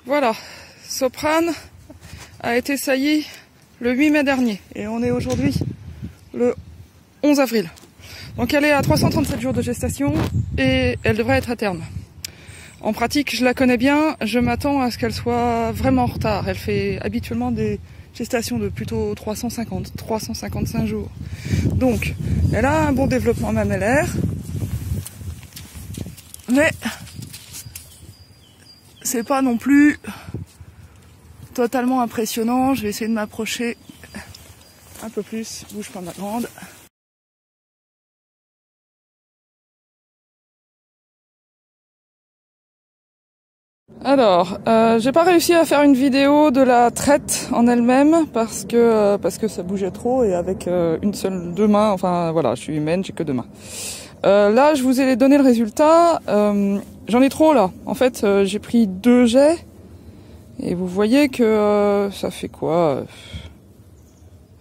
Voilà, Soprane a été saillie le 8 mai dernier et on est aujourd'hui le 11 avril. Donc elle est à 337 jours de gestation et elle devrait être à terme. En pratique, je la connais bien, je m'attends à ce qu'elle soit vraiment en retard. Elle fait habituellement des gestations de plutôt 355 jours. Donc, elle a un bon développement mamellaire, mais c'est pas non plus totalement impressionnant. Je vais essayer de m'approcher un peu plus. Bouge pas ma grande. Alors, j'ai pas réussi à faire une vidéo de la traite en elle-même parce que ça bougeait trop et avec deux mains, enfin voilà, je suis humaine, j'ai que deux mains. Là, je vous ai donné le résultat. J'en ai trop là. En fait, j'ai pris 2 jets et vous voyez que ça fait quoi,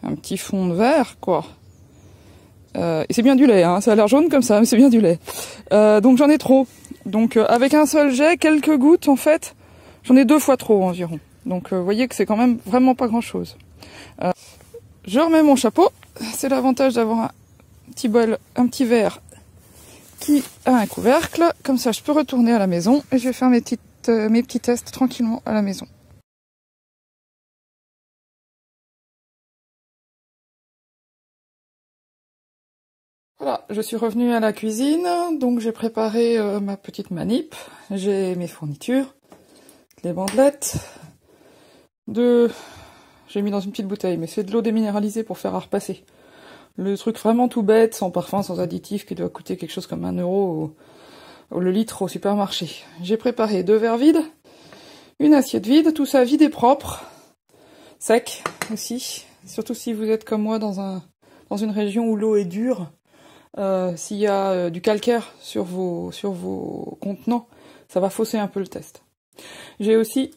un petit fond de verre, quoi. Et c'est bien du lait, hein. Ça a l'air jaune comme ça, mais c'est bien du lait. Donc j'en ai trop. Donc avec un seul jet, quelques gouttes en fait, j'en ai 2 fois trop environ. Donc vous voyez que c'est quand même vraiment pas grand chose. Je remets mon chapeau. C'est l'avantage d'avoir un petit bol, un petit verre qui a un couvercle. Comme ça je peux retourner à la maison et je vais faire mes petits tests tranquillement à la maison. Voilà, je suis revenue à la cuisine, donc j'ai préparé ma petite manip. J'ai mes fournitures, les bandelettes, j'ai mis dans une petite bouteille, mais c'est de l'eau déminéralisée pour faire à repasser. Le truc vraiment tout bête, sans parfum, sans additif, qui doit coûter quelque chose comme 1 euro le litre au supermarché. J'ai préparé 2 verres vides, une assiette vide, tout ça vide et propre, sec aussi, surtout si vous êtes comme moi dans une région où l'eau est dure. S'il y a du calcaire sur vos contenants, ça va fausser un peu le test. J'ai aussi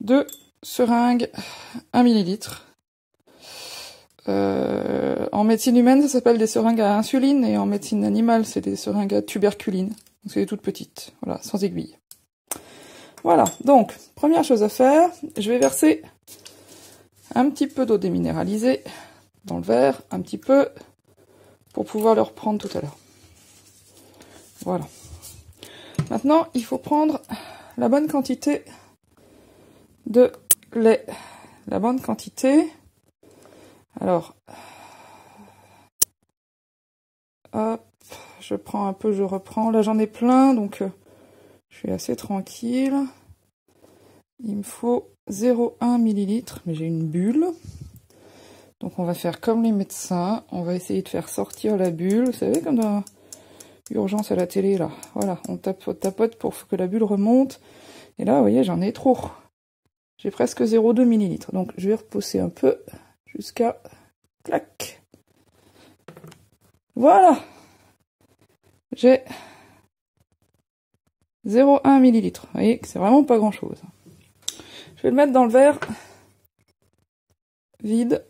2 seringues 1 millilitre. En médecine humaine, ça s'appelle des seringues à insuline, et en médecine animale, c'est des seringues à tuberculine. Donc c'est des toutes petites, voilà, sans aiguille. Voilà, donc, première chose à faire, je vais verser un petit peu d'eau déminéralisée dans le verre, un petit peu, pour pouvoir le reprendre tout à l'heure. Voilà. Maintenant, il faut prendre la bonne quantité de lait. La bonne quantité. Alors, hop, je prends un peu, je reprends. Là, j'en ai plein, donc je suis assez tranquille. Il me faut 0,1 millilitre, mais j'ai une bulle. Donc on va faire comme les médecins, on va essayer de faire sortir la bulle, vous savez, comme dans Urgence à la télé, là. Voilà, on tapote pour que la bulle remonte. Et là, vous voyez, j'en ai trop. J'ai presque 0,2 millilitres. Donc je vais repousser un peu jusqu'à... Clac. Voilà. J'ai 0,1 millilitre. Vous voyez que c'est vraiment pas grand-chose. Je vais le mettre dans le verre vide.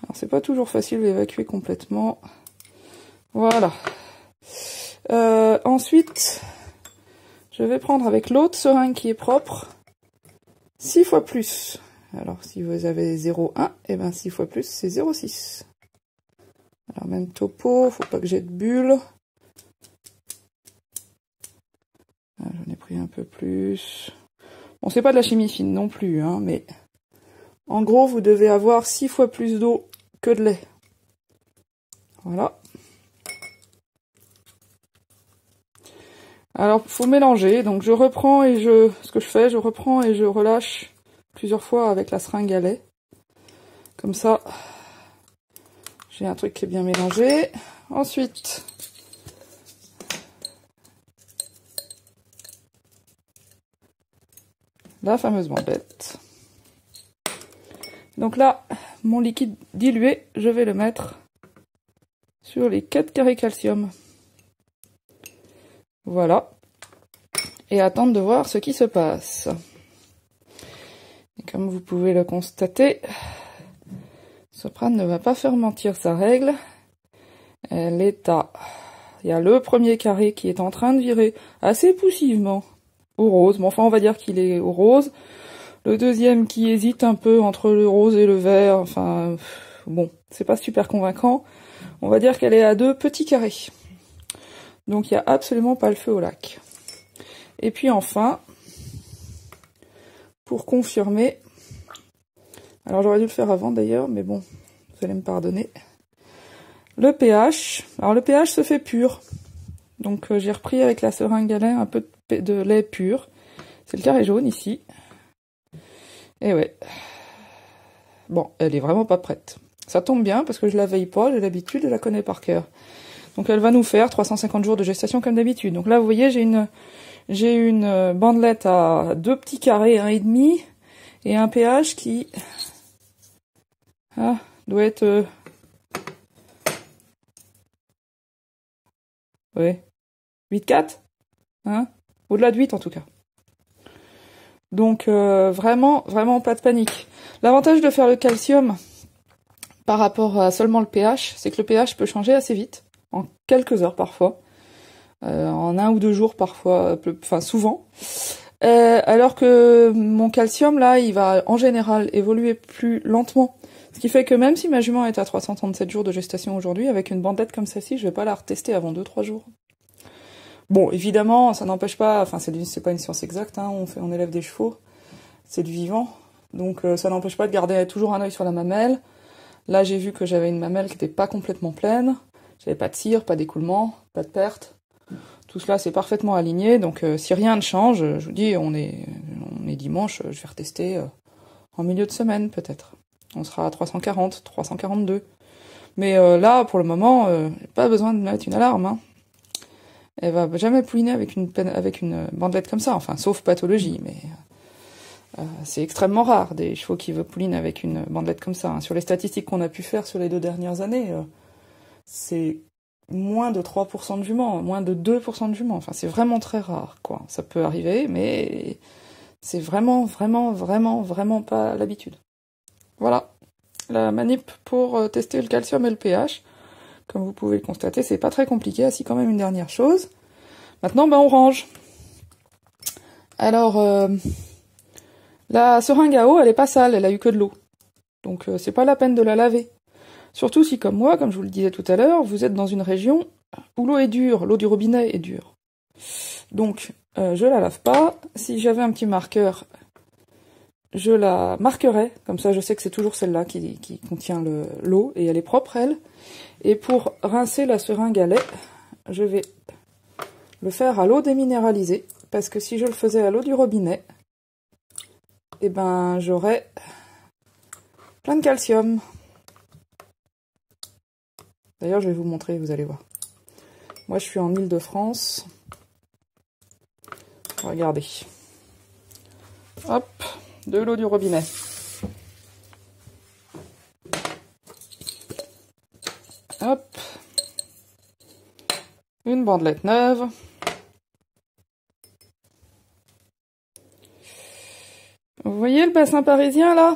Alors c'est pas toujours facile d'évacuer complètement. Voilà. Ensuite, je vais prendre avec l'autre seringue qui est propre 6 fois plus. Alors si vous avez 0,1, et ben 6 fois plus c'est 0,6. Alors même topo, faut pas que j'ai de bulles. J'en ai pris un peu plus. Bon, c'est pas de la chimie fine non plus, hein, mais en gros vous devez avoir 6 fois plus d'eau que de lait. Voilà. Alors, faut mélanger. Donc, je reprends et je reprends et je relâche plusieurs fois avec la seringue à lait. Comme ça, j'ai un truc qui est bien mélangé. Ensuite, la fameuse bambette. Donc là, mon liquide dilué, je vais le mettre sur les 4 carrés calcium. Voilà. Et attendre de voir ce qui se passe. Et comme vous pouvez le constater, Soprane ne va pas faire mentir sa règle. Elle est à... Il y a le premier carré qui est en train de virer assez poussivement. au rose. Bon, enfin, on va dire qu'il est au rose. Le deuxième qui hésite un peu entre le rose et le vert. Enfin, bon, c'est pas super convaincant. On va dire qu'elle est à 2 petits carrés. Donc, il n'y a absolument pas le feu au lac. Et puis enfin, pour confirmer, alors j'aurais dû le faire avant d'ailleurs, mais bon, vous allez me pardonner. Le pH, alors le pH se fait pur. Donc j'ai repris avec la seringue à lait un peu de lait pur. C'est le carré jaune ici. Et ouais. Bon, elle est vraiment pas prête. Ça tombe bien parce que je la veille pas, j'ai l'habitude, je la connais par cœur. Donc elle va nous faire 350 jours de gestation comme d'habitude. Donc là, vous voyez, j'ai une bandelette à 2 petits carrés, 1,5, et un pH qui doit être... ouais, 8,4, hein, au-delà de 8 en tout cas. Donc vraiment pas de panique. L'avantage de faire le calcium par rapport à seulement le pH, c'est que le pH peut changer assez vite, en quelques heures parfois, en 1 ou 2 jours parfois, enfin souvent. Alors que mon calcium là, il va en général évoluer plus lentement. Ce qui fait que même si ma jument est à 337 jours de gestation aujourd'hui, avec une bandelette comme celle-ci, je vais pas la retester avant 2-3 jours. Bon, évidemment, ça n'empêche pas, enfin c'est pas une science exacte, hein, on élève des chevaux, c'est du vivant, donc ça n'empêche pas de garder toujours un œil sur la mamelle. Là, j'ai vu que j'avais une mamelle qui n'était pas complètement pleine, j'avais pas de cire, pas d'écoulement, pas de perte. Tout cela c'est parfaitement aligné, donc si rien ne change, je vous dis, on est dimanche, je vais retester en milieu de semaine peut-être. On sera à 340, 342. Mais là, pour le moment, pas besoin de mettre une alarme, hein. Elle va jamais pouliner avec une bandelette comme ça, enfin, sauf pathologie, mais c'est extrêmement rare des chevaux qui veulent pouliner avec une bandelette comme ça, hein. Sur les statistiques qu'on a pu faire sur les 2 dernières années, c'est moins de 3% de juments, moins de 2% de juments, enfin, c'est vraiment très rare, quoi. Ça peut arriver, mais c'est vraiment pas l'habitude. Voilà, la manip pour tester le calcium et le pH. Comme vous pouvez le constater, c'est pas très compliqué. Ah si, quand même une dernière chose. Maintenant, on range. Alors, la seringue à eau, elle est pas sale, elle a eu que de l'eau. Donc, c'est pas la peine de la laver. Surtout si, comme moi, comme je vous le disais tout à l'heure, vous êtes dans une région où l'eau est dure, l'eau du robinet est dure. Donc, je la lave pas. Si j'avais un petit marqueur, je la marquerais. Comme ça, je sais que c'est toujours celle-là qui contient l'eau, et elle est propre, elle. Et pour rincer la seringue à lait, je vais le faire à l'eau déminéralisée, parce que si je le faisais à l'eau du robinet, eh ben j'aurais plein de calcium. D'ailleurs, je vais vous montrer, vous allez voir. Moi, je suis en Île-de-France. Regardez. Hop, de l'eau du robinet. Hop. Une bandelette neuve. Vous voyez le bassin parisien là?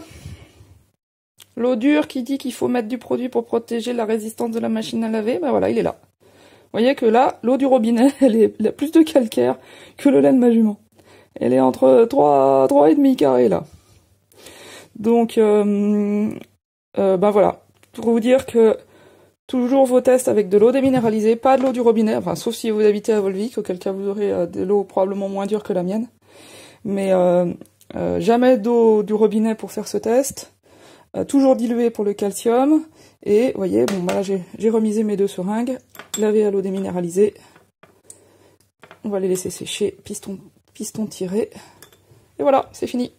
L'eau dure qui dit qu'il faut mettre du produit pour protéger la résistance de la machine à laver, ben voilà, il est là. Vous voyez que là, l'eau du robinet, elle a plus de calcaire que le lait de ma jument. Elle est entre 3,5 carrés là. Donc, ben voilà. Pour vous dire que toujours vos tests avec de l'eau déminéralisée, pas de l'eau du robinet, enfin sauf si vous habitez à Volvic, auquel cas vous aurez de l'eau probablement moins dure que la mienne. Mais jamais d'eau du robinet pour faire ce test. Toujours dilué pour le calcium. Et vous voyez, bon voilà, j'ai remisé mes 2 seringues, lavé à l'eau déminéralisée. On va les laisser sécher, piston tiré. Et voilà, c'est fini.